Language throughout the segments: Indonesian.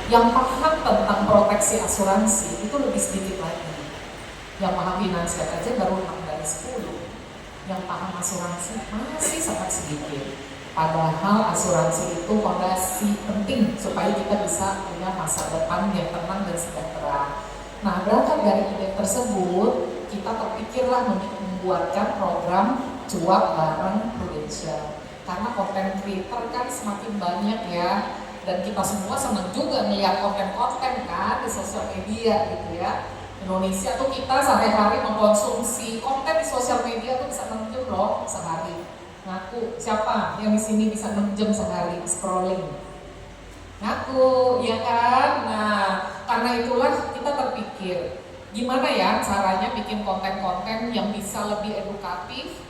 Yang paham tentang proteksi asuransi itu lebih sedikit lagi. Yang paham finansial aja baru 6 dari 10. Yang paham asuransi masih sangat sedikit. Padahal asuransi itu fondasi penting supaya kita bisa punya masa depan yang tenang dan sejahtera. Nah, berangkat dari ide tersebut, kita terpikirlah membuatkan program cuap bareng Prudential. Karena konten creator kan semakin banyak ya, dan kita semua senang juga melihat konten-konten kan di sosial media gitu ya. Indonesia tuh kita sehari-hari mengkonsumsi konten di sosial media tuh bisa 6 jam loh sehari. Ngaku, siapa yang di sini bisa 6 jam sehari scrolling? Ngaku, ya kan? Nah, karena itulah kita terpikir, gimana ya caranya bikin konten-konten yang bisa lebih edukatif,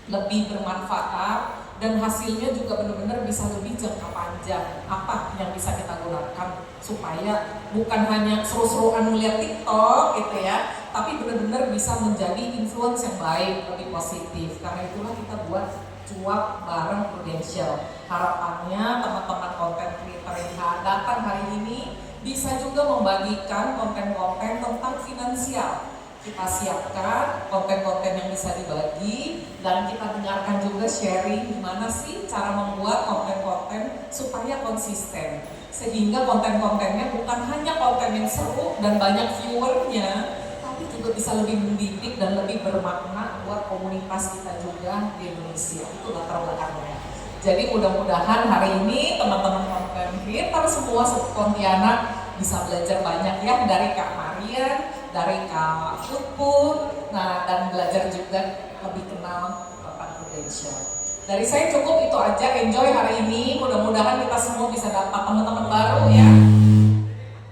lebih bermanfaat, dan hasilnya juga benar-benar bisa lebih jangka panjang. Apa yang bisa kita gunakan supaya bukan hanya seru-seruan melihat TikTok gitu ya, tapi benar-benar bisa menjadi influence yang baik, lebih positif. Karena itulah kita buat cuap bareng Prudential. Harapannya teman-teman konten creator yang datang hari ini bisa juga membagikan konten-konten tentang finansial. Kita siapkan konten-konten yang bisa dibagi, dan kita dengarkan juga sharing gimana sih cara membuat konten-konten supaya konsisten, sehingga konten-kontennya bukan hanya konten yang seru dan banyak viewernya, tapi juga bisa lebih mendidik dan lebih bermakna buat komunitas kita juga di Indonesia. Itu latar belakangnya. Jadi mudah-mudahan hari ini teman-teman konten creator semua Pontianak bisa belajar banyak ya dari Kak Marian, dari Kak Putput, nah, dan belajar juga lebih kenal tentang Prudential. Dari saya cukup itu aja, enjoy hari ini, mudah-mudahan kita semua bisa dapat teman-teman baru ya,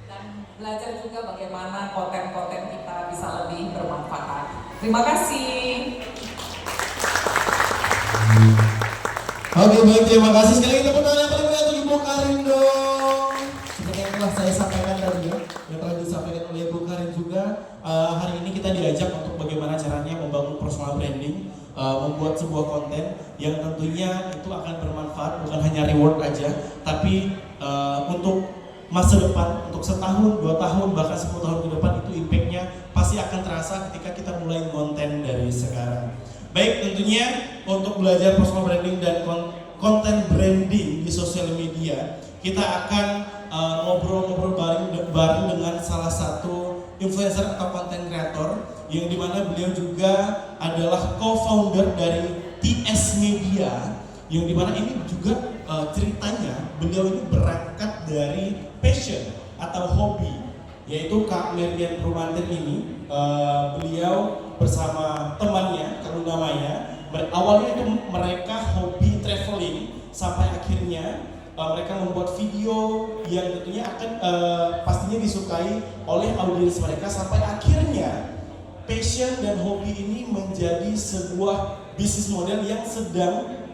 dan belajar juga bagaimana konten-konten kita bisa lebih bermanfaat. Terima kasih. Oke, baik, terima kasih sekali. Tepuk tangan yang paling meriah untuk Ibu Karin dong. Seperti yang telah saya sampaikan tadi ya, yang telah disampaikan oleh Ibu Karin juga, hari ini kita diajak untuk bagaimana caranya membangun personal branding, membuat sebuah konten yang tentunya itu akan bermanfaat, bukan hanya reward aja, tapi untuk masa depan, untuk setahun, 2 tahun, bahkan 10 tahun ke depan, itu impactnya pasti akan terasa ketika kita mulai konten dari sekarang. Baik, tentunya untuk belajar personal branding dan konten branding di sosial media, kita akan ngobrol-ngobrol bareng dengan salah satu influencer atau content creator, yang dimana beliau juga adalah co-founder dari TS Media, yang dimana ini juga ceritanya beliau ini berangkat dari passion atau hobi, yaitu Kak Merian Rumantir ini. Beliau bersama temannya Kak Luna Maya, awalnya itu mereka hobi traveling, sampai akhirnya mereka membuat video yang tentunya akan pastinya disukai oleh audiens mereka, sampai akhirnya passion dan hobi ini menjadi sebuah bisnis model yang sedang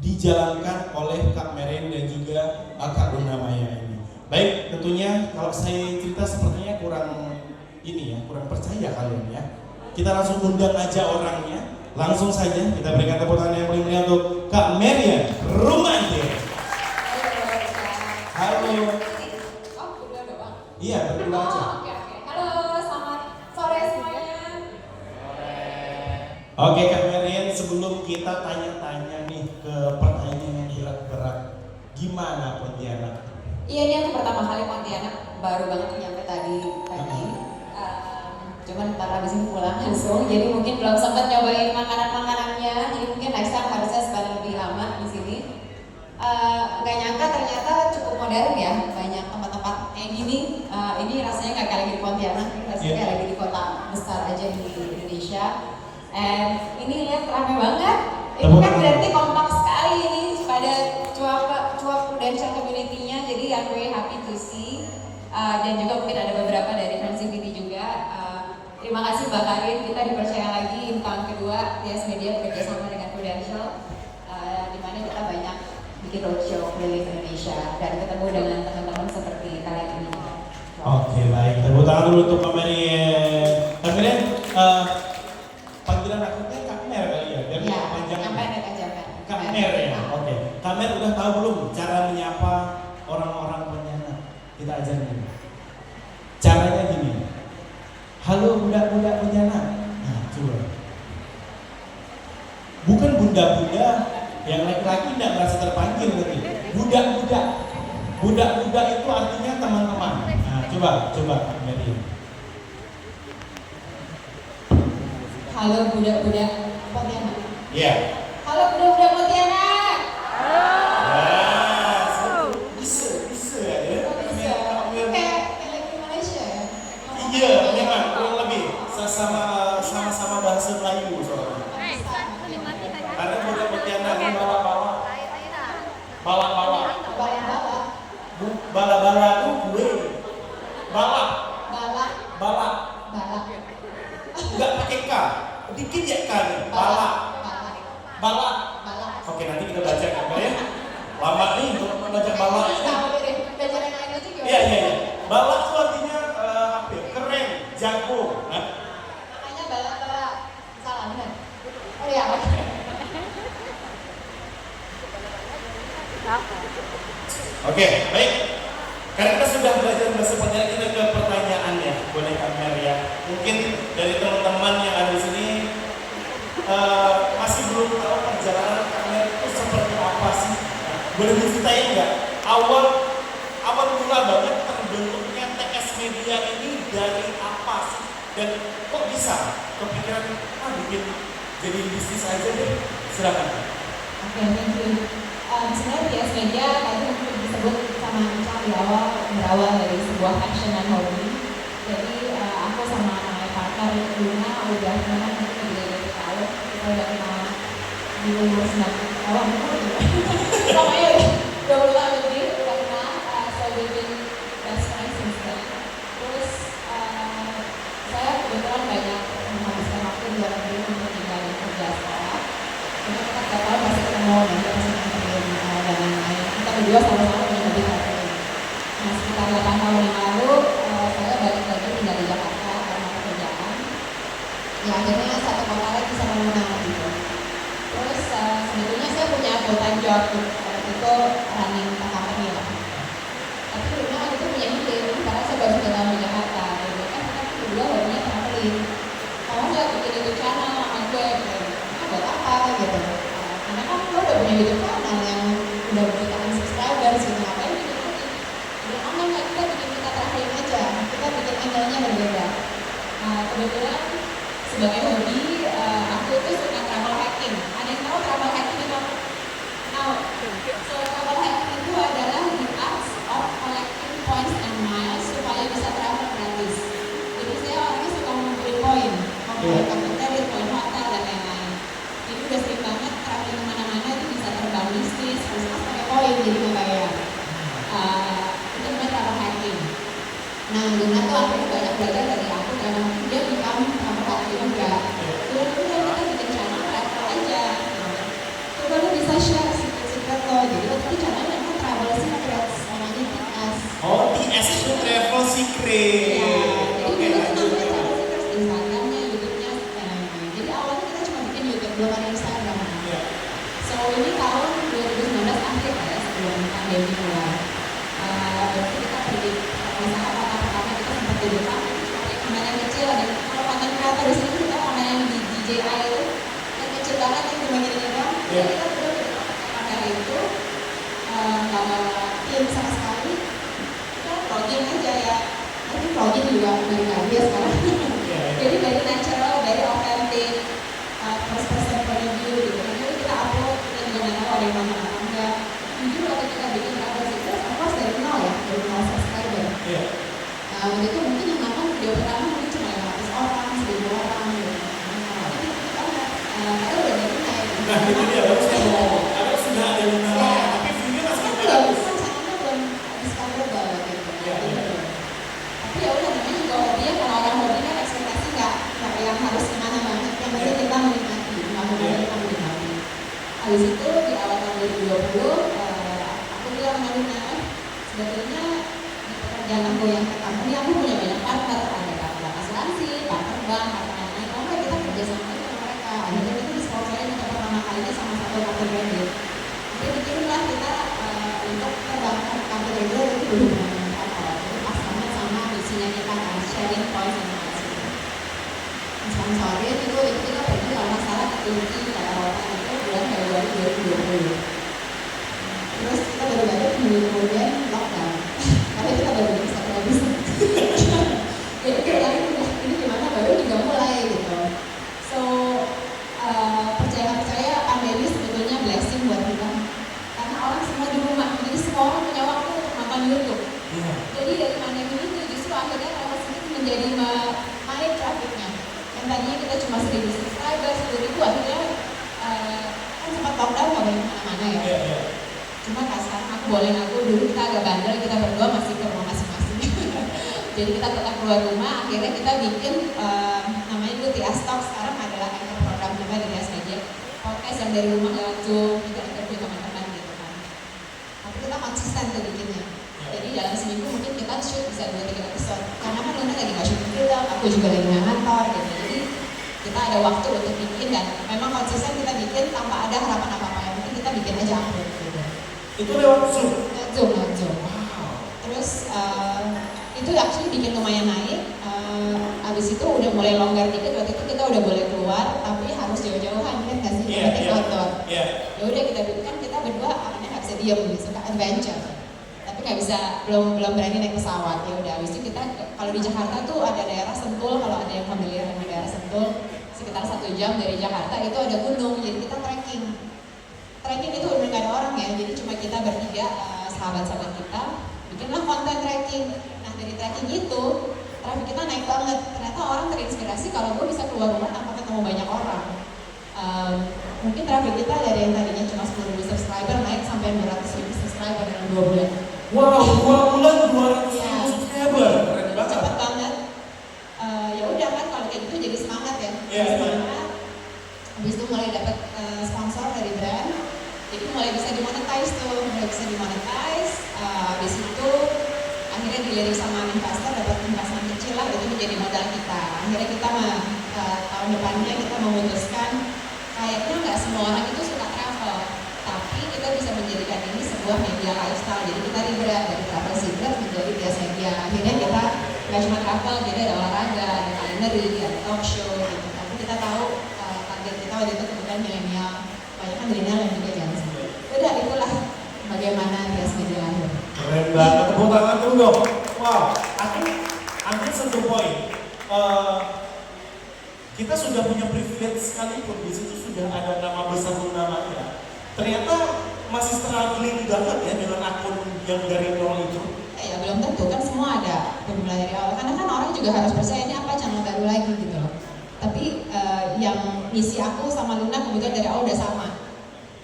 dijalankan oleh Kak Merian dan juga Kak Luna Maya ini. Baik, tentunya kalau saya cerita sepertinya kurang percaya kalian ya. Kita langsung undang aja orangnya, langsung saja kita berikan tepuk tangan yang paling meriah untuk Kak Merian Rumantir. Halo. Oh, udah Bang. Iya, berdua aja. Oke. Halo, selamat sore semuanya. Oke Kak Merian, sebelum kita tanya-tanya nih ke pertanyaan yang berat-berat, gimana Pontianak? Iya, ini aku pertama kali Pontianak, baru banget nyampe tadi pagi. Cuman ntar abis ini pulang langsung, jadi mungkin belum sempat nyobain makanan-makanannya, jadi mungkin next time harusnya spend lebih lama di sini. Gak nyangka ternyata cukup modern ya, banyak tempat-tempat kayak gini. Ini rasanya nggak kayak lagi di Pontianak, ini rasanya kayak lagi di kota besar aja di Indonesia. And ini lihat ramai banget. Ini kan berarti kompak sekali ini pada cuap Prudential community-nya, jadi I'm very happy to see. Dan juga mungkin ada beberapa dari Friendsivity juga. Terima kasih Mbak Karin, kita dipercaya lagi di tahun kedua TS Media bekerjasama dengan Prudential, di mana kita banyak bikin roadshow keliling Indonesia dan ketemu dengan teman-teman seperti kalian ini. Oke, baik, tepuk tangan dulu untuk Kak Merian. Kak Merian, panggilan akunnya Kak Mer kali ya? Biar Iya, panjang. yang pendek aja Kak. Kak Mer ya? Oke. Kak Mer udah tahu belum cara menyapa orang-orang Pontianak? Kita kita ajarin. Caranya gini. Halo budak-budak Pontianak. Nah, coba. Bukan bunda-bunda yang laki-laki tidak merasa terpanggil berarti. Budak-budak. Budak-budak itu artinya teman-teman. Nah, coba Mary. Halo budak-budak Pontianak. Iya. Halo budak-budak Pontianak. Bisa ya. Kayak lagi Malaysia ya. Iya, memang kurang lebih sama-sama bahasa Melayu soalnya. Karena budak Pontianak ini bala-bala. Bala-bala itu gue. Balak. Enggak pakai K. Dikit ya K nih. Balak. Oke, nanti kita baca ya. Lama nih untuk membaca balak ini. Iya. Balak itu artinya apa ya? Keren, jago. Nah, Makanya bala salah benar. Oh iya. Oke, baik. Karena kita sudah belajar bahasa Pontianak, kita ke pertanyaannya, boleh Kak Mer ya. Mungkin dari teman-teman yang ada di sini masih belum tahu perjalanan Kak Mer itu seperti apa sih? Boleh diceritain nggak? Awal mula banget terbentuknya TS Media ini dari apa sih? Dan kok bisa kepikiran bikin jadi bisnis aja deh? Silakan. Oke, thank you. Sebenarnya TS Media tadi mungkin disebut sama Ica di awal berawal dari sebuah passion dan hobi. Jadi aku sama my partner Luna udah kenal mungkin dari tahun kita udah kenal di umur 9 tahun pokoknya 20 tahun lebih udah kenal, so we've been best friends since then. Terus saya kebetulan banyak menghabiskan waktu di luar negeri untuk tinggal dan kerja sekolah. Cuma kita tiap tahun pasti ketemu dan kita pasti nganterin dan lain-lain. Kita berdua sama-sama punya hobi traveling. Nah sekitar 8 tahun yang lalu saya balik lagi tinggal di Jakarta karena pekerjaan. Ya akhirnya satu kota lagi sama Luna gitu. Terus sebetulnya saya punya full time job itu running company lah. Tapi Luna waktu itu punya ide karena saya baru 3 tahun di Jakarta. Jadi kan kita berdua hobinya traveling. Kamu nggak bikin YouTube channel sama gue gitu. Buat apa gitu? Karena kan lo udah punya YouTube channel yang udah berjutaan subscribers gitu, ngapain bikin lagi? Bilang online nggak, kita bikin kita traveling aja, kita bikin angle-nya berbeda. Kebetulan sebagai hobi aku itu suka travel hacking. Ada yang tahu travel hacking itu apa? Now, so travel hacking itu adalah the art of collecting points and miles supaya bisa travel gratis. Jadi saya orangnya suka ngumpulin poin, ngumpulin kartu kredit, poin hotel dan lain-lain. Jadi udah sering banget traveling kemana-mana itu bisa terbang bisnis, terus pakai poin jadi nggak bayar. Itu namanya travel hacking. Nah, Luna tuh akhirnya banyak belajar dari aku karena dia become travel hacking juga. Terus kita bikin channel travel aja. Coba lu bisa share secret lo. Jadi waktu itu channelnya namanya Travel Secrets, namanya TS. Oh, TS itu Travel Secret. Iya, Oke, jadi dulu lanjut. namanya Travel Secrets di Instagramnya, YouTube-nya, dan lain-lain. Jadi awalnya kita cuma bikin YouTube, belum ada Instagram. Iya. So ini tahun 2019 akhir ya, sebelum pandemi mulai. Berarti kita pergi misalkan kota pertama kita sempat di Jepang, cuma pakai kamera yang kecil. Ada kalau konten kreator di sini kita kamera yang di DJI itu yang kecil banget yang cuma gini doang. Iya. Jadi kita udah pakai kamera itu nggak bawa film sama sekali. Kita vlogging aja ya. Tapi vlogging juga dari biasa sekarang. Jadi dari natural, dari authentic, first person point of view gitu. Jadi kita upload, kita juga nggak tahu ada yang nonton atau enggak. Jujur waktu kita bikin Travel Secrets, of course dari nol ya, dari nol subscriber. Iya. Waktu itu mungkin yang nonton video pertama mungkin cuma 500 orang, 1000 orang gitu. Tapi dikit banget, karena udah dari naik. Nah, itu dia baru saya mau ngomong. Karena sudah ada Luna Maya, tapi video masih Kan belum belum, kan channelnya belum discoverable gitu. Iya. Tapi ya udah namanya juga hobi ya, kalau orang hobi kan ekspektasi nggak yang harus gimana banget. Yang penting kita menikmati, mudah-mudahan kita menikmati. Habis itu di awal tahun 2020, aku bilang sama Luna, sebetulnya di pekerjaan aku yang pertama ini aku punya banyak partner, ada partner asuransi, partner bank, partner lain-lain. Kalau nggak kita kerja sama aja sama mereka. Akhirnya kita disponsorin untuk pertama kalinya sama satu kartu kredit. Jadi bikinlah kita untuk perbankan kartu kredit itu berhubungan dengan kantor. menjadi naik trafficnya. Yang tadinya kita cuma 1.000 subscriber, 10.000, akhirnya kan sempat lockdown nggak boleh kemana-mana ya. Cuma sekarang aku boleh ngaku, dulu kita agak bandel, kita berdua masih ke rumah masing-masing. Jadi kita tetap keluar rumah, akhirnya kita bikin namanya dulu TIAS Talk, sekarang adalah anchor program juga di TIAS Media. Podcast yang dari rumah lewat Zoom, kita interview teman-teman gitu kan. Tapi kita konsisten tuh bikinnya. Jadi dalam seminggu mungkin kita shoot bisa 2-3 episode. Karena kan Luna lagi nggak syuting film, aku juga lagi nggak ngantor gitu. Jadi kita ada waktu untuk bikin dan memang konsisten kita bikin tanpa ada harapan apa-apa. Yang penting kita bikin aja upload gitu. Itu lewat Zoom? Lewat Zoom. Terus itu actually bikin lumayan naik. Abis itu udah mulai longgar dikit, waktu itu kita udah boleh keluar, tapi harus jauh-jauhan, kan nggak sih? Outdoor. Ya udah kita kan kita berdua akhirnya nggak bisa diem, suka adventure. Tapi nggak bisa, belum berani naik pesawat. Ya udah, abis itu kita kalau di Jakarta tuh ada daerah Sentul, kalau ada yang familiar dengan daerah Sentul, sekitar 1 jam dari Jakarta itu ada gunung, jadi kita trekking. Trekking itu udah nggak ada orang ya, jadi cuma kita bertiga, sahabat-sahabat kita, bikinlah konten trekking. Nah dari trekking itu, traffic kita naik banget. Ternyata orang terinspirasi kalau gue bisa keluar rumah tanpa ketemu banyak orang. Mungkin traffic kita dari yang tadinya cuma 10.000 subscriber naik sampai 200.000 subscriber dalam 2 bulan. Wow, 2 bulan 200.000 subscriber, keren banget. Cepet banget. Ya udah kan kalau kayak gitu jadi semangat ya. Semangat. Habis itu mulai dapat sponsor dari brand. Jadi mulai bisa dimonetize tuh, habis itu akhirnya dilirik sama investor, dapat investasi kecil lah, itu menjadi modal kita. Akhirnya kita tahun depannya kita memutuskan kayaknya nggak semua orang itu suka travel, tapi kita bisa menjadikan ini sebuah media lifestyle. Jadi kita rebrand dari Travel Secret menjadi TIAS Media. Akhirnya kita nggak cuma travel, jadi ada olahraga, ada culinary, ada talk show gitu. Tapi kita tahu target kita waktu itu kemudian milenial, banyak kan milenial yang juga Gen Z. Udah itulah bagaimana TIAS Media lahir. Keren banget, tepuk tangan dulu dong. Wow, aku ambil satu poin. Kita sudah punya privilege sekalipun, di situ sudah ada nama besar namanya. Ternyata masih struggling banget ya dengan akun yang dari nol itu. Ya belum tentu kan, semua ada bermula dari awal. Karena kan orang juga harus percaya ini apa channel baru lagi gitu loh. Tapi yang misi aku sama Luna kebetulan dari awal udah sama.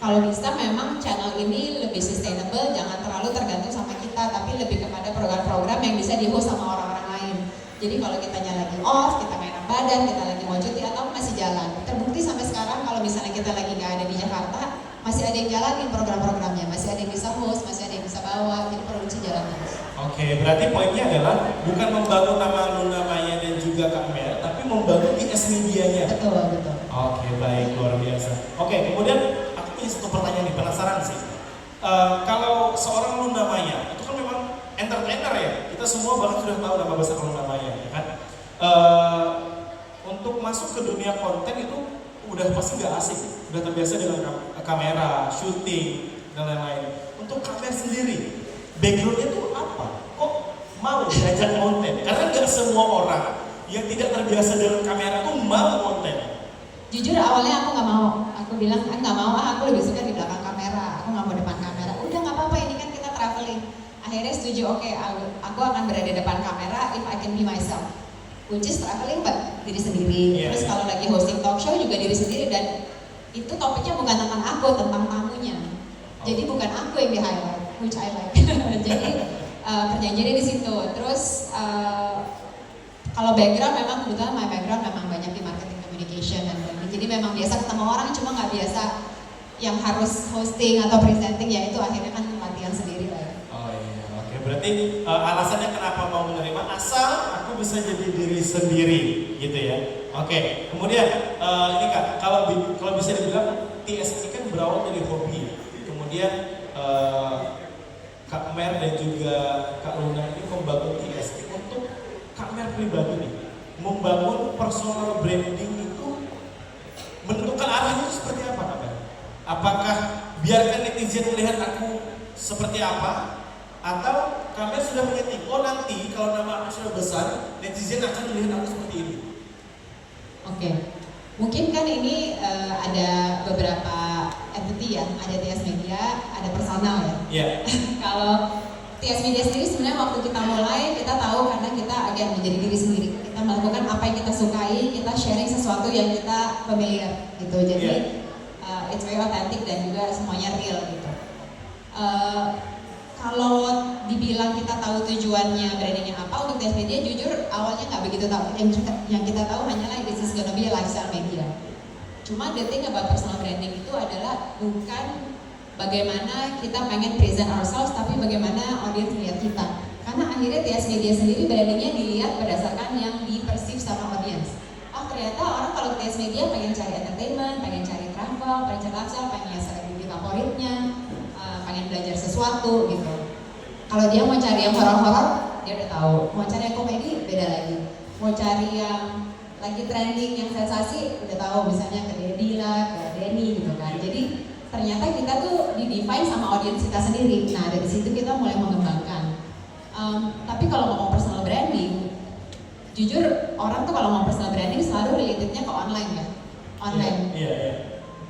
Kalau bisa memang channel ini lebih sustainable, jangan terlalu tergantung sama kita, tapi lebih kepada program-program yang bisa di-host sama orang-orang lain. Jadi kalau kitanya lagi off, kita main badan, kita lagi mau cuti atau masih jalan. Terbukti sampai sekarang kalau misalnya kita lagi nggak ada di Jakarta, masih ada yang jalanin program-programnya, masih ada yang bisa host, masih ada yang bisa bawa, jadi produksi jalan terus. Oke, berarti poinnya adalah bukan membangun nama Luna Maya dan juga Kak Mel, tapi membangun TIAS Media-nya. Betul, betul. Oke, baik, luar biasa. Oke, kemudian aku punya satu pertanyaan nih, penasaran sih. Kalau seorang Luna Maya, itu kan memang entertainer ya, kita semua bahkan sudah tahu nama besar Luna Maya, ya kan? Untuk masuk ke dunia konten itu udah pasti gak asik, udah terbiasa dengan kamera, syuting, dan lain-lain. Untuk Kak Mel sendiri, backgroundnya tuh apa? Kok mau diajak konten? Karena gak semua orang yang tidak terbiasa dengan kamera tuh mau konten. Jujur awalnya aku nggak mau, aku bilang nggak mau, aku lebih suka di belakang kamera, aku nggak mau depan kamera. Udah nggak apa-apa, ini kan kita traveling. Akhirnya setuju, oke, aku akan berada di depan kamera if I can be myself. Which is traveling but diri sendiri. Terus kalau lagi hosting talk show juga diri sendiri, dan itu topiknya bukan tentang aku, tentang tamunya. Jadi bukan aku yang di highlight, which I like. Jadi perjanjiannya di situ. Terus kalau background memang kebetulan my background memang banyak di marketing communication dan branding. Jadi memang biasa ketemu orang, cuma nggak biasa yang harus hosting atau presenting, ya itu akhirnya kan latihan sendiri lah ya. Oh iya, oke. Berarti alasannya kenapa mau menerima, asal aku bisa jadi diri sendiri, gitu ya. Oke. Kemudian ini Kak, kalau bisa dibilang TIAS ini kan berawal dari hobi. Kemudian Kak Mer dan juga Kak Luna ini membangun TIAS untuk Kak Mer pribadi nih, membangun personal branding itu menentukan arahnya itu seperti apa Kak Mer? Apakah biarkan netizen melihat aku seperti apa? Atau Kak Mer sudah menyeting, oh nanti kalau nama aku sudah besar, netizen akan melihat aku seperti ini? Oke, mungkin kan ini ada beberapa entity ya, ada TIAS Media, ada personal ya. Iya. Kalau TS Media sendiri sebenarnya waktu kita mulai, kita tahu karena kita akan menjadi diri sendiri. Kita melakukan apa yang kita sukai, kita sharing sesuatu yang kita familiar gitu. Jadi it's very authentic dan juga semuanya real gitu. Kalau dibilang kita tahu tujuannya brandingnya apa untuk TS Media, jujur awalnya nggak begitu tahu. Yang kita tahu hanyalah this is gonna be a lifestyle media. Cuma the thing about personal branding itu adalah bukan bagaimana kita pengen present ourselves, tapi bagaimana audience lihat kita. Karena akhirnya TS Media sendiri brandingnya dilihat berdasarkan yang dipersif sama audience. Oh ternyata orang kalau ke TS Media pengen cari entertainment, pengen cari travel, pengen cari lifestyle, pengen lihat selebriti favoritnya, pengen belajar sesuatu gitu. Kalau dia mau cari yang horor-horor, dia udah tahu. Mau cari yang komedi, beda lagi. Mau cari yang lagi trending, yang sensasi, udah tahu. Misalnya ke Dedi lah, ke Denny gitu kan. Jadi ternyata kita tuh di-define sama audiens kita sendiri. Nah dari situ kita mulai mengembangkan. Tapi kalau ngomong personal branding, jujur orang tuh kalau ngomong personal branding selalu relatednya ke online ya. Online. Iya.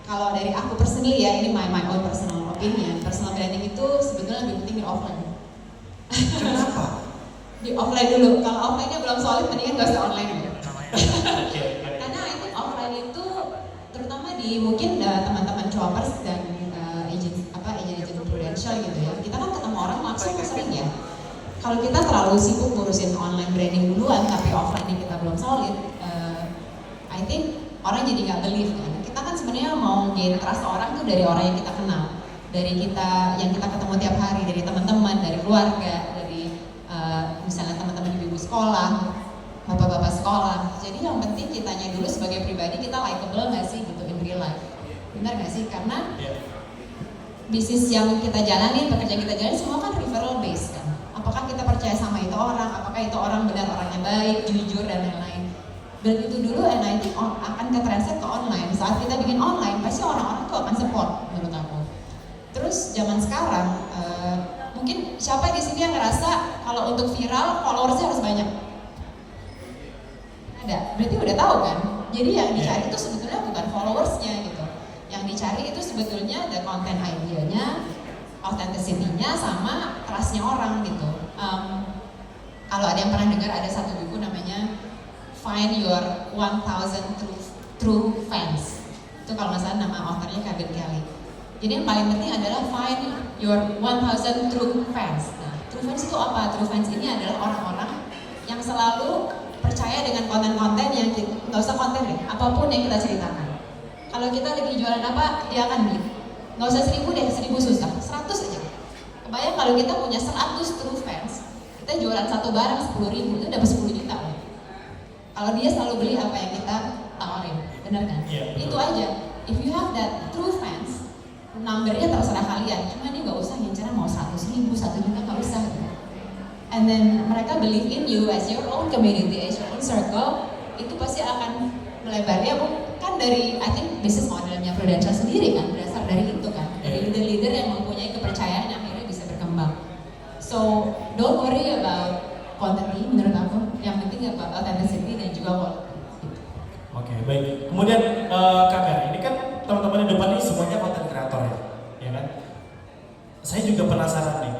Kalau dari aku personally ya, ini my own personal opinion, personal branding itu sebetulnya lebih penting di offline. Kenapa? Di offline dulu, kalau offline-nya belum solid, mendingan gak usah online dulu. Karena I think offline itu, terutama di mungkin teman-teman choppers dan agent prudential gitu ya, kita kan ketemu orang langsung sering ya. Kalau kita terlalu sibuk ngurusin online branding duluan, tapi offline-nya kita belum solid, I think orang jadi nggak believe kan. Kita kan sebenarnya mau gain trust orang tuh dari orang yang kita kenal, dari kita yang kita ketemu tiap hari, dari teman-teman, dari keluarga, dari misalnya teman-teman ibu sekolah, bapak-bapak sekolah. Jadi yang penting kitanya dulu sebagai pribadi kita likable nggak sih gitu in real life, benar nggak sih? Karena bisnis yang kita jalani, pekerjaan kita jalani semua kan referral based kan. Apakah kita percaya sama itu orang? Apakah itu orang benar orangnya baik, jujur dan lain-lain? Dan itu dulu and I think akan ke-translate ke online. Saat kita bikin online, pasti orang-orang tuh akan support menurut aku. Terus zaman sekarang, mungkin siapa di sini yang ngerasa kalau untuk viral, followersnya harus banyak? Ada, berarti udah tahu kan? Jadi yang dicari itu sebetulnya bukan followersnya gitu. Yang dicari itu sebetulnya ada content idea-nya, authenticity-nya, sama trust-nya orang gitu. Kalau ada yang pernah dengar, ada satu buku namanya Find Your 1000 True Fans. Itu kalau nggak salah nama authornya Kevin Kelly. Jadi yang paling penting adalah find your 1000 true fans. Nah, true fans itu apa? True fans ini adalah orang-orang yang selalu percaya dengan konten-konten yang nggak usah konten deh, apapun yang kita ceritakan. Kalau kita lagi jualan apa, dia akan beli. Nggak usah 1000 deh, 1000 susah, 100 aja. Kebayang kalau kita punya 100 true fans, kita jualan satu barang 10.000, itu dapat 10 juta loh. Kalau dia selalu beli apa yang kita tawarin, benar kan? Itu aja. If you have that true fans, numbernya terserah kalian. Cuma dia nggak usah ngincar mau 100.000, 1 juta, nggak usah. And then mereka believe in you as your own community, as your own circle. Itu pasti akan melebar ya, kan dari I think bisnis modelnya Prudential sendiri kan berasal dari itu kan, dari leader-leader yang mempunyai kepercayaan yang akhirnya bisa berkembang. So don't worry about quantity menurut aku, yang penting about authenticity dan juga quality. Oke, baik. Kemudian Kak Mer, ini kan teman-teman di depan ini semuanya konten kreator ya kan? Saya juga penasaran nih,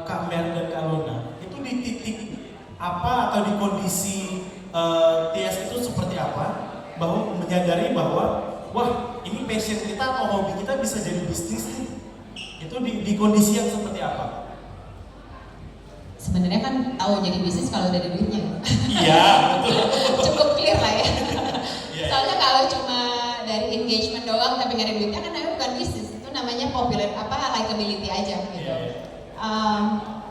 Kak Mer dan Kak Luna, itu di titik apa atau di kondisi TS itu seperti apa? Bahwa menyadari bahwa, wah ini passion kita atau hobi kita bisa jadi bisnis nih. Itu di kondisi yang seperti apa? Sebenarnya kan tahu jadi bisnis kalau udah ada duitnya. Iya, betul. Cukup clear lah ya. Soalnya kalau cuma dari engagement doang tapi nggak ada duitnya kan namanya bukan bisnis. Itu namanya popular likability aja gitu.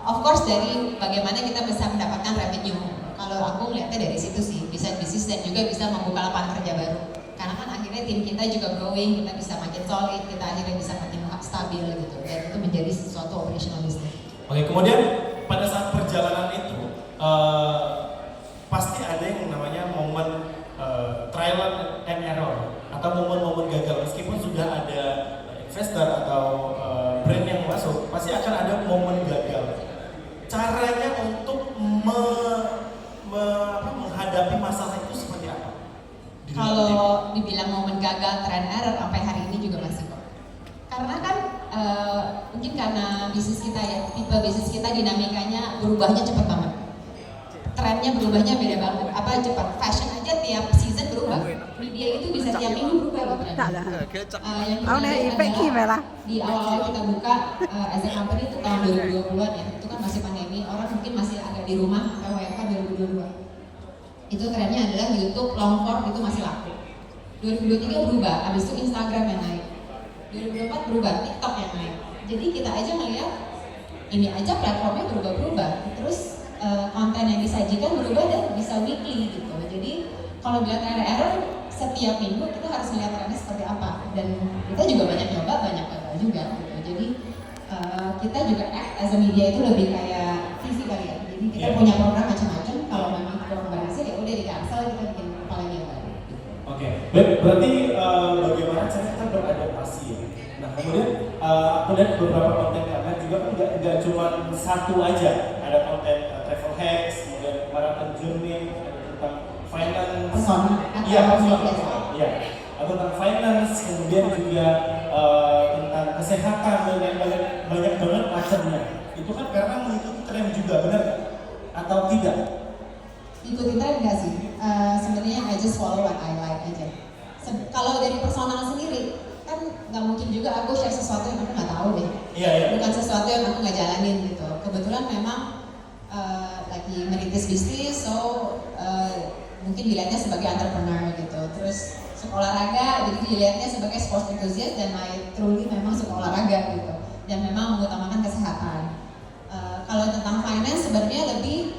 Of course dari bagaimana kita bisa mendapatkan revenue. Kalau aku melihatnya dari situ sih, bisa bisnis dan juga bisa membuka lapangan kerja baru. Karena kan akhirnya tim kita juga growing, kita bisa makin solid, kita akhirnya bisa makin stabil gitu. Dan itu menjadi sesuatu operational business. Oke, kemudian pada saat perjalanan itu pasti ada yang namanya momen trial and error atau momen-momen gagal, meskipun sudah ada investor atau brand yang masuk, pasti akan ada momen gagal. Caranya untuk menghadapi masalah itu seperti apa? Kalau dibilang momen gagal, trial and error sampai hari ini juga masih kok. Karena kan mungkin karena bisnis kita ya tipe bisnis kita dinamikanya berubahnya cepat banget. Trennya berubahnya beda banget. Apa cepat? Fashion aja tiap season berubah. Media itu bisa tiap minggu berubah. Yang kita lihat adalah di awal-awal kita buka as a company itu tahun 2020-an ya. Itu kan masih pandemi, orang mungkin masih agak di rumah sampai WFH 2022. Itu trennya adalah YouTube long form itu masih laku. 2023 berubah, habis itu Instagram yang naik. 2024 berubah, TikTok yang naik. Jadi kita aja ngeliat ini aja platformnya berubah-berubah. Terus konten yang disajikan berubah dan bisa weekly gitu. Jadi kalau bilang ada error setiap minggu kita harus melihat trennya seperti apa. Dan kita juga banyak nyoba, banyak gagal juga gitu. Jadi kita juga act as a media itu lebih kayak TV kali ya. Jadi kita punya program macam-macam. Kalau memang program berhasil ya udah di cancel, kita bikin apa lagi yang baru. Oke, berarti bagaimana cara kita beradaptasi ya? Nah kemudian aku lihat beberapa konten kalian juga kan nggak cuma satu aja. Ada konten travel hacks, kemudian marathon journey, ada tentang finance, iya, atau tentang finance, kemudian juga tentang kesehatan dan banyak banget macamnya. Itu kan karena mengikuti tren juga, benar nggak? Atau tidak? Ikuti tren nggak sih? Sebenarnya I just follow what I like aja. Kalau dari personal sendiri, kan nggak mungkin juga aku share sesuatu yang aku nggak tahu deh. Bukan sesuatu yang aku nggak jalanin gitu. Kebetulan memang lagi merintis bisnis, so mungkin dilihatnya sebagai entrepreneur gitu. Terus suka olahraga, jadi dilihatnya sebagai sports enthusiast dan I truly memang suka olahraga gitu. Dan memang mengutamakan kesehatan. Kalau tentang finance sebenarnya lebih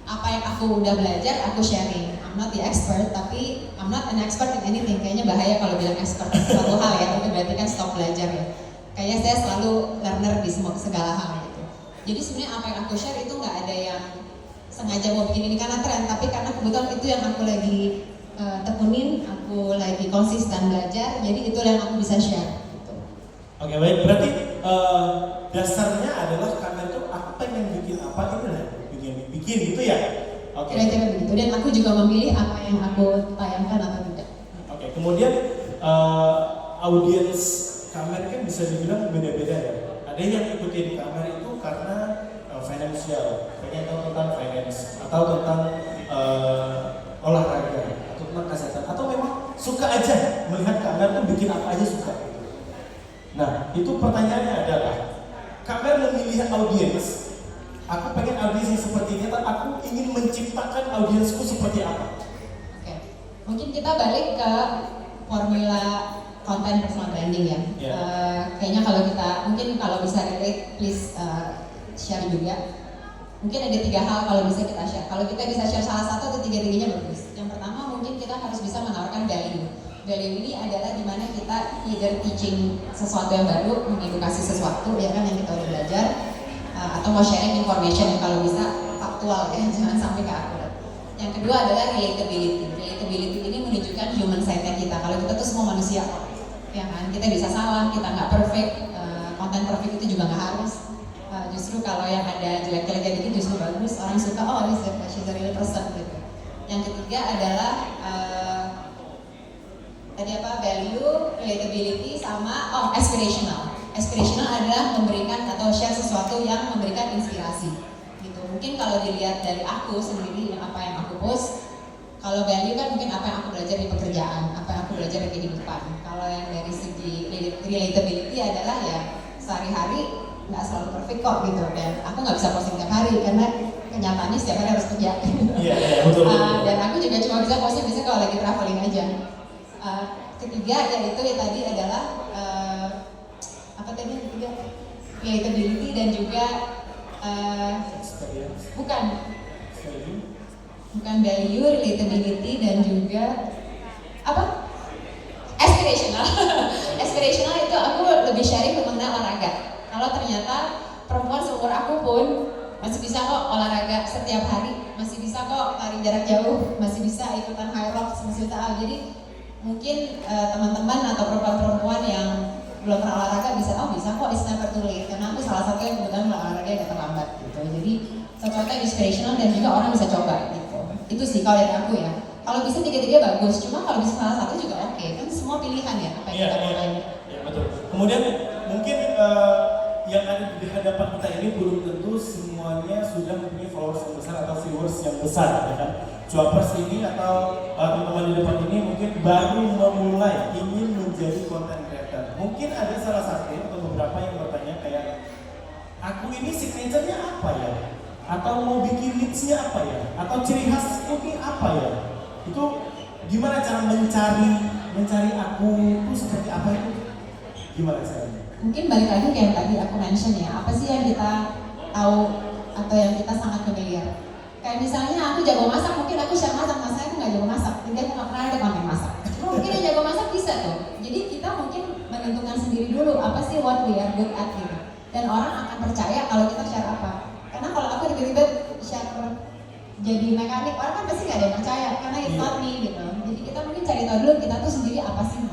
apa yang aku udah belajar, aku sharing. I'm not the expert, tapi I'm not an expert in anything. Kayaknya bahaya kalau bilang expert suatu hal ya, itu berarti kan stop belajar ya. Kayaknya saya selalu learner di segala hal gitu. Jadi sebenarnya apa yang aku share itu nggak ada yang sengaja mau bikin ini karena tren, tapi karena kebetulan itu yang aku lagi tekunin, aku lagi konsisten belajar, jadi itu yang aku bisa share. Gitu. Oke, baik, berarti dasarnya adalah karena itu aku pengen bikin apa ini lah. Bikin gitu ya? Oke. Kira-kira begitu, dan aku juga memilih apa yang aku tayangkan atau tidak. Oke, kemudian audiens Kamer kan bisa dibilang beda-beda ya. Ada yang ikutin Kamer itu karena finansial, pengen tahu tentang finance, atau tentang olahraga, atau tentang kesehatan, atau memang suka aja melihat Kamer tuh bikin apa aja suka. Nah, itu pertanyaannya adalah Kamer memilih audiens. Aku pengen audiens yang seperti ini, tapi aku ingin menciptakan audiensku seperti apa? Oke, mungkin kita balik ke formula konten personal branding ya. Kayaknya kalau kita, mungkin kalau bisa relate, please share juga. Mungkin ada 3 hal kalau bisa kita share. Kalau kita bisa share salah satu atau 3-tiganya bagus. Yang pertama mungkin kita harus bisa menawarkan value. Value ini adalah dimana kita either teaching sesuatu yang baru, mengedukasi sesuatu ya kan yang kita udah belajar. Atau mau sharing information yang kalau bisa faktual ya, jangan sampai ke akurat. Yang kedua adalah relatability. Relatability ini menunjukkan human side-nya kita. Kalau kita tuh semua manusia, ya kan? Kita bisa salah, kita nggak perfect. Konten perfect itu juga nggak harus. Justru kalau yang ada jelek-jeleknya dikit justru bagus. Orang suka, oh she's a real person gitu. Yang ketiga adalah tadi apa? Value, relatability, sama aspirational. Aspirational adalah memberikan atau share sesuatu yang memberikan inspirasi gitu. Mungkin kalau dilihat dari aku sendiri apa yang aku post, kalau value kan mungkin apa yang aku belajar di pekerjaan, apa yang aku belajar di kehidupan. Kalau yang dari segi relatability adalah ya sehari-hari nggak selalu perfect kok gitu, dan aku nggak bisa posting tiap hari karena kenyataannya setiap hari harus kerja. Betul. Dan aku juga cuma bisa posting bisa kalau lagi traveling aja. Ketiga yaitu ya tadi adalah apa tadi yang ketiga? Relatability dan juga bukan value, relatability dan juga apa? Aspirational. Aspirational itu aku lebih sharing mengenai olahraga. Kalau ternyata perempuan seumur aku pun masih bisa kok olahraga setiap hari, masih bisa kok lari jarak jauh, masih bisa ikutan high rocks, masih bisa. Jadi mungkin teman-teman atau perempuan-perempuan yang belum pernah olahraga bisa kok it's never too late, karena aku salah satu yang kebetulan olahraga yang terlambat gitu. Jadi sesuatu yang inspirational dan juga orang bisa coba gitu. Itu sih kalau dari aku ya. Kalau bisa 3-3 bagus, cuma kalau bisa salah satu juga oke. Kan semua pilihan ya apa yang kita mau lain. Iya betul. Kemudian mungkin yang ada di hadapan kita ini belum tentu semuanya sudah mempunyai followers yang besar atau viewers yang besar, ya kan? Cuapers ini atau teman-teman di depan ini mungkin baru memulai ingin menjadi content creator. Mungkin ada salah satu atau beberapa yang bertanya kayak, aku ini signature-nya apa ya? Atau mau bikin niche-nya apa ya? Atau ciri khas ini apa ya? Itu gimana cara mencari aku itu seperti apa itu? Gimana caranya? Mungkin balik lagi kayak yang tadi aku mention ya, apa sih yang kita tahu atau yang kita sangat familiar. Kayak misalnya aku jago masak, mungkin aku share masak, mas saya aku nggak jago masak, jadi aku nggak pernah ada konten masak. Cuma mungkin yang jago masak bisa tuh. Jadi kita mungkin menentukan sendiri dulu apa sih what we are good at gitu. Dan orang akan percaya kalau kita share apa. Karena kalau aku tiba-tiba share jadi mekanik, orang kan pasti nggak ada yang percaya karena it's not me gitu. Jadi kita mungkin cari tahu dulu kita tuh sendiri apa sih,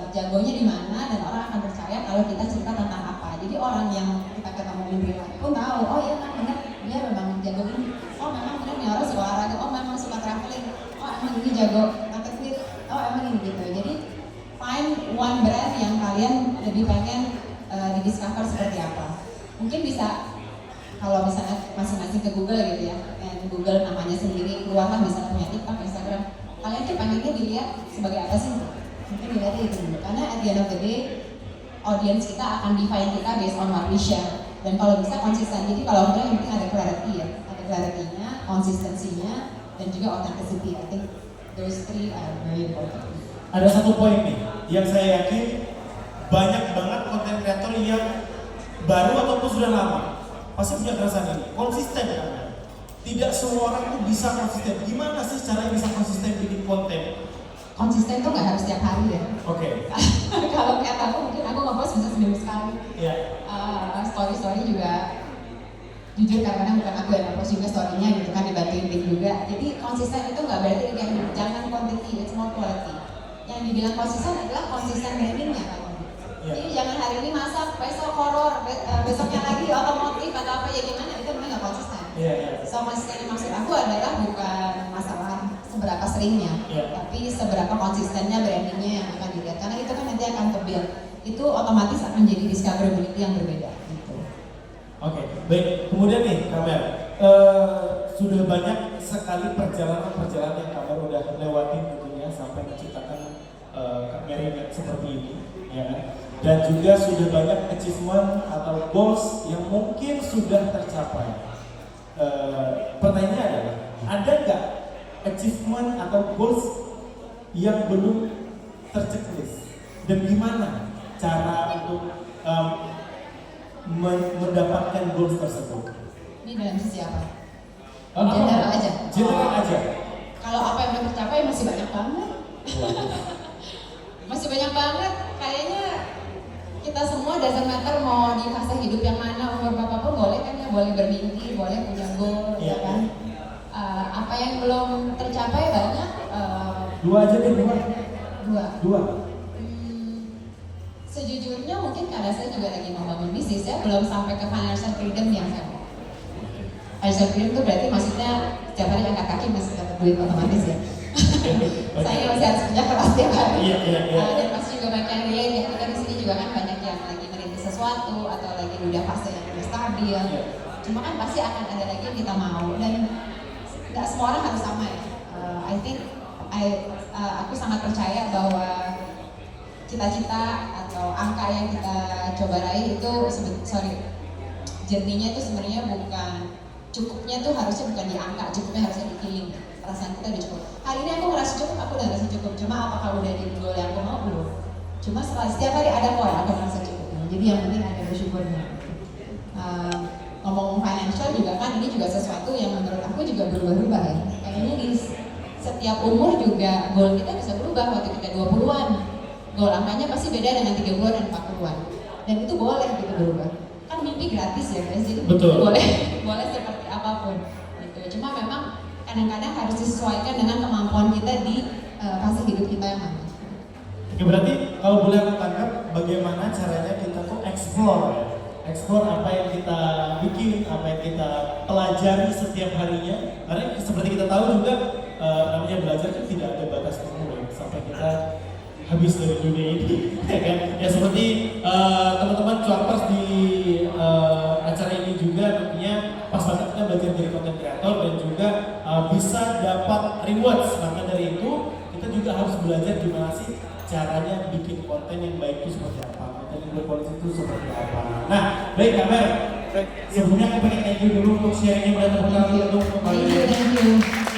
jagonya di mana, dan orang akan percaya kalau kita cerita tentang apa. Jadi orang yang kita ketemu di real life pun tahu, oh iya kan benar dia memang jago ini, oh memang benar nih orang suka olahraga, oh memang suka traveling, oh emang ini jago marketing, oh emang ini gitu. Jadi find one brand yang kalian lebih pengen di-discover seperti apa. Mungkin bisa kalau misalnya masing-masing ke Google gitu ya, dan Google namanya sendiri keluarlah misalnya punya TikTok, Instagram, kalian tuh pengennya dilihat sebagai apa sih? Mungkin dilihatnya itu dulu, karena at the end of the day audience kita akan define kita based on what we share. Dan kalau bisa konsisten, jadi kalau enggak yang penting ada clarity ya, ada clarity-nya, konsistensinya, dan juga authenticity. I think those three are very important. Ada satu poin nih yang saya yakin banyak banget konten kreator yang baru ataupun sudah lama pasti punya keresahan ini, konsisten kan? Tidak semua orang tuh bisa konsisten. Gimana sih caranya bisa konsisten bikin konten? Konsisten tuh nggak harus setiap hari ya. Oke. Kalau kayak aku mungkin aku nge-post bisa seminggu sekali. Iya. Story juga jujur kadang-kadang bukan aku yang nge-post juga story-nya gitu kan, dibantuin tim juga. Jadi konsisten itu nggak berarti kayak jangan quantity, it's more quality. Yang dibilang konsisten adalah konsisten brandingnya kan. Jadi jangan hari ini masak, besok horor, besoknya lagi otomotif atau apa ya gimana, itu memang nggak konsisten. So konsisten yang maksud aku adalah bukan masalah seberapa seringnya, tapi seberapa konsistennya brandingnya yang akan dilihat. Karena itu kan nanti akan terbuild, itu otomatis akan jadi discoverability yang berbeda. Gitu. Oke, baik. Kemudian nih, Kamer, sudah banyak sekali perjalanan yang Kamer udah lewatin tentunya sampai menciptakan karya seperti ini, ya kan? Dan juga sudah banyak achievement atau goals yang mungkin sudah tercapai. Pertanyaannya adalah, ada nggak achievement atau goals yang belum terchecklist? Dan gimana cara untuk mendapatkan goals tersebut? Ini dalam sisi apa? General aja. General aja. Kalau apa yang belum tercapai masih banyak banget. Masih banyak banget. Kayaknya kita semua doesn't matter mau di fase hidup yang mana, umur berapapun boleh kan ya, boleh bermimpi, boleh punya goal, ya kan. Apa yang belum tercapai banyak. Dua aja deh, dua. Sejujurnya mungkin karena saya juga lagi membangun bisnis ya, belum sampai ke financial freedom yang saya mau. Financial freedom itu berarti maksudnya setiap hari angkat kaki masih dapat duit otomatis ya. Saya masih harus kerja keras setiap hari. Dan pasti juga banyak yang relate ya, kita di sini juga kan banyak yang lagi merintis sesuatu atau lagi udah fase yang udah stabil. Cuma kan pasti akan ada lagi yang kita mau, dan nggak semua orang harus sama ya. I think aku sangat percaya bahwa cita-cita atau angka yang kita coba raih itu journey-nya itu sebenarnya bukan, cukupnya tuh harusnya bukan di angka, cukupnya harusnya di feeling. Perasaan kita udah cukup. Hari ini aku ngerasa cukup, aku udah ngerasa cukup. Cuma apakah udah di goal yang aku mau? Belum. Cuma setiap hari ada kok aku ngerasa cukup. Jadi yang penting ada bersyukurnya. Ngomong financial juga kan, ini juga sesuatu yang menurut aku juga berubah-ubah ya. Kayaknya di setiap umur juga goal kita bisa berubah. Waktu kita 20-an, goal angkanya pasti beda dengan 30-an dan 40-an. Dan itu boleh gitu berubah. Kan mimpi gratis ya guys, jadi boleh seperti apapun. Gitu. Cuma memang kadang-kadang harus disesuaikan dengan kemampuan kita di fase hidup kita yang mana. Oke, berarti kalau boleh aku tangkap, bagaimana caranya kita tuh explore apa yang kita bikin, apa yang kita pelajari setiap harinya. Karena seperti kita tahu juga namanya belajar kan tidak ada batas umur ya. Sampai kita habis dari dunia ini. Ya kan? Ya seperti teman-teman cuapers di acara ini juga tentunya pas banget kita belajar dari content creator dan juga bisa dapat rewards. Maka dari itu kita juga harus belajar gimana sih caranya bikin konten yang baik itu seperti apa, konten yang berkualitas itu seperti apa. Nah, baik kabar. Sebelumnya aku pengen thank you dulu untuk sharing yang udah terbuka untuk kembali. Thank you.